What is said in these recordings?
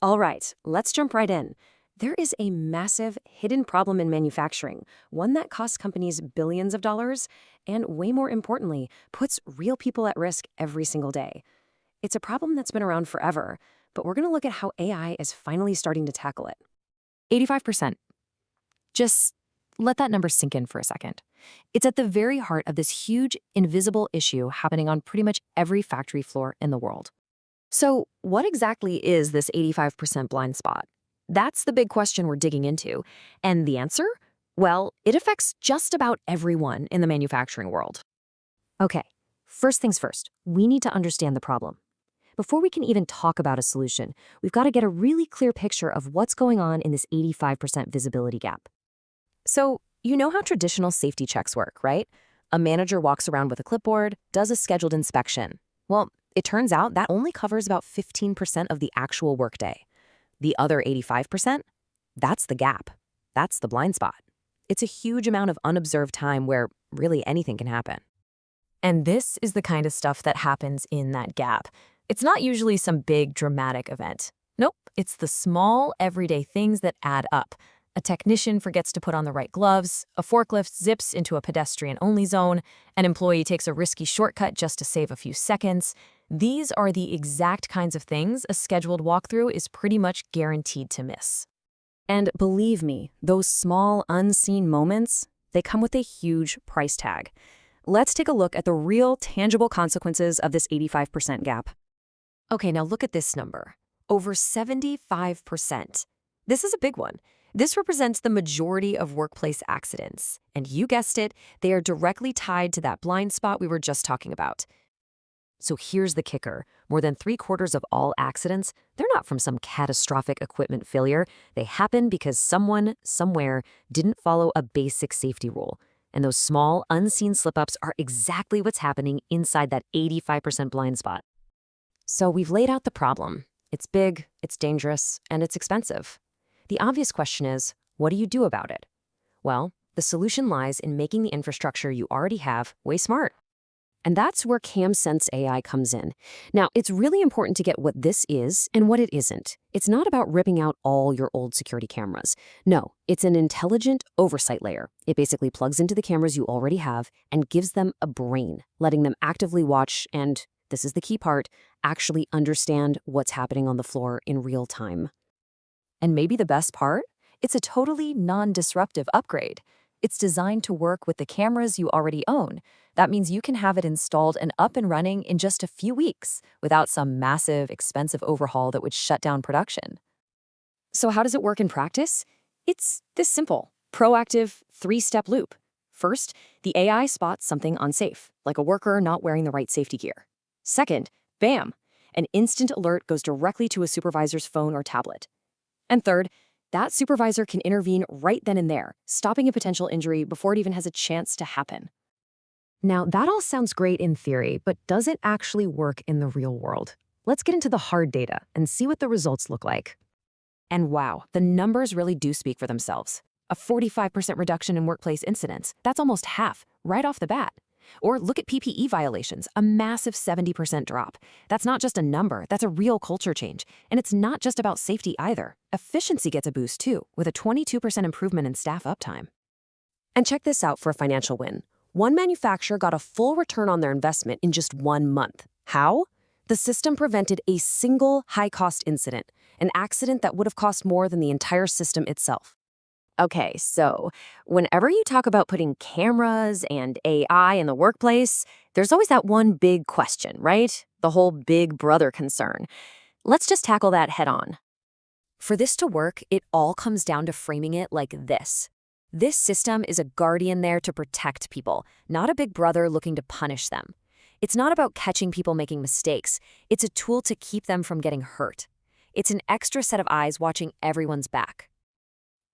All right, let's jump right in. There is a massive hidden problem in manufacturing, one that costs companies billions of dollars and, way more importantly, puts real people at risk every single day. It's a problem that's been around forever, but we're going to look at how AI is finally starting to tackle it. 85%. Just let that number sink in for a second. It's at the very heart of this huge, invisible issue happening on pretty much every factory floor in the world. So, what exactly is this 85% blind spot? That's the big question we're digging into. And the answer? Well, it affects just about everyone in the manufacturing world. Okay, first things first, we need to understand the problem. Before we can even talk about a solution, we've got to get a really clear picture of what's going on in this 85% visibility gap. So, you know how traditional safety checks work, right? A manager walks around with a clipboard, does a scheduled inspection. Well, it turns out that only covers about 15% of the actual workday. The other 85%? That's the gap. That's the blind spot. It's a huge amount of unobserved time where really anything can happen. And this is the kind of stuff that happens in that gap. It's not usually some big dramatic event. Nope, it's the small, everyday things that add up. A technician forgets to put on the right gloves, a forklift zips into a pedestrian-only zone, an employee takes a risky shortcut just to save a few seconds. These are the exact kinds of things a scheduled walkthrough is pretty much guaranteed to miss. And believe me, those small, unseen moments, they come with a huge price tag. Let's take a look at the real, tangible consequences of this 85% gap. Okay, now look at this number. Over 75%. This is a big one. This represents the majority of workplace accidents. And you guessed it, they are directly tied to that blind spot we were just talking about. So here's the kicker. More than 3/4 of all accidents, they're not from some catastrophic equipment failure. They happen because someone, somewhere, didn't follow a basic safety rule. And those small, unseen slip-ups are exactly what's happening inside that 85% blind spot. So we've laid out the problem. It's big, it's dangerous, and it's expensive. The obvious question is, what do you do about it? Well, the solution lies in making the infrastructure you already have way smart. And that's where CamSense AI comes in. Now, it's really important to get what this is and what it isn't. It's not about ripping out all your old security cameras. No, it's an intelligent oversight layer. It basically plugs into the cameras you already have and gives them a brain, letting them actively watch and, this is the key part, actually understand what's happening on the floor in real time. And maybe the best part? It's a totally non-disruptive upgrade. It's designed to work with the cameras you already own. That means you can have it installed and up and running in just a few weeks without some massive, expensive overhaul that would shut down production. So how does it work in practice? It's this simple, proactive, 3-step loop. First, the AI spots something unsafe, like a worker not wearing the right safety gear. Second, bam, an instant alert goes directly to a supervisor's phone or tablet. And third, that supervisor can intervene right then and there, stopping a potential injury before it even has a chance to happen. Now, that all sounds great in theory, but does it actually work in the real world? Let's get into the hard data and see what the results look like. And wow, the numbers really do speak for themselves. A 45% reduction in workplace incidents, that's almost half, right off the bat. Or look at PPE violations, a massive 70% drop. That's not just a number, that's a real culture change. And it's not just about safety either. Efficiency gets a boost too, with a 22% improvement in staff uptime. And check this out for a financial win. One manufacturer got a full return on their investment in just 1 month. How? The system prevented a single high-cost incident, an accident that would have cost more than the entire system itself. Okay, so whenever you talk about putting cameras and AI in the workplace, there's always that one big question, right? The whole big brother concern. Let's just tackle that head on. For this to work, it all comes down to framing it like this. This system is a guardian there to protect people, not a big brother looking to punish them. It's not about catching people making mistakes. It's a tool to keep them from getting hurt. It's an extra set of eyes watching everyone's back.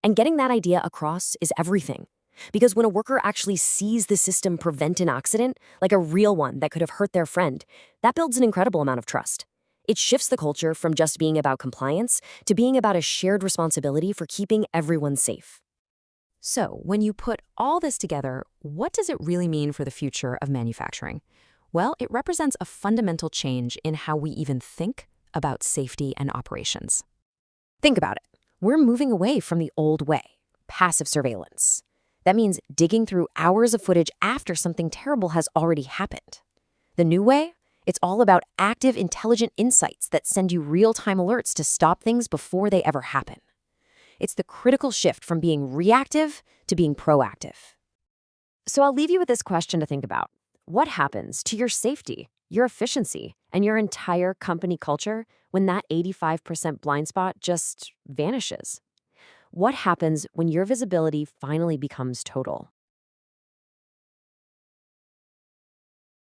And getting that idea across is everything. Because when a worker actually sees the system prevent an accident, like a real one that could have hurt their friend, that builds an incredible amount of trust. It shifts the culture from just being about compliance to being about a shared responsibility for keeping everyone safe. So, when you put all this together, what does it really mean for the future of manufacturing? Well, it represents a fundamental change in how we even think about safety and operations. Think about it. We're moving away from the old way, passive surveillance. That means digging through hours of footage after something terrible has already happened. The new way? It's all about active, intelligent insights that send you real-time alerts to stop things before they ever happen. It's the critical shift from being reactive to being proactive. So I'll leave you with this question to think about. What happens to your safety, your efficiency, and your entire company culture when that 85% blind spot just vanishes? What happens when your visibility finally becomes total?